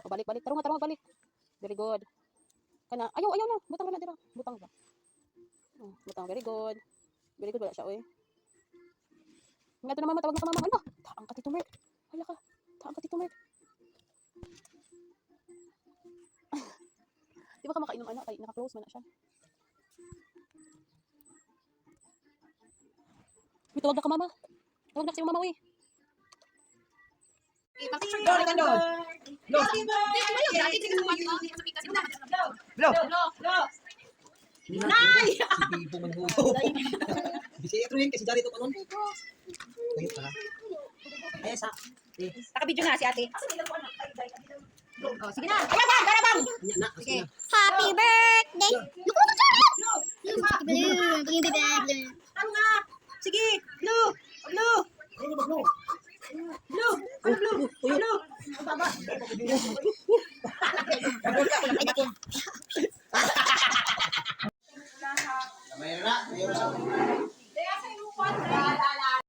O, balik, balik. Tarong nga, balik. Very good. Kana, ayaw na. Butang na dira. Butang ba? Butang, very good. Very good, wala siya, oy. Nga to na mama, tawag na ka mama. Hala, taang ka Tito Merk. Hala ka, taang ka Tito Merk. Di ba ka makainom anak? Ay, naka-close man na siya. Uy, tawag na ka mama. Tawag na kasi yung mama, uy. Go, Ricardo. Go. Nay! Bibo man hudo. Bisa etruhin kasi dari to kanon. Ayun pa. Ay sa. Naka-video na si ate. Oh, sige na. Nya na. Sige. Happy birthday! Look at the Happy birthday! Ano nga? Sige. Blue. Blue. Blue. Blue. Blue. Baba. Mayroon na. Mayroon sa.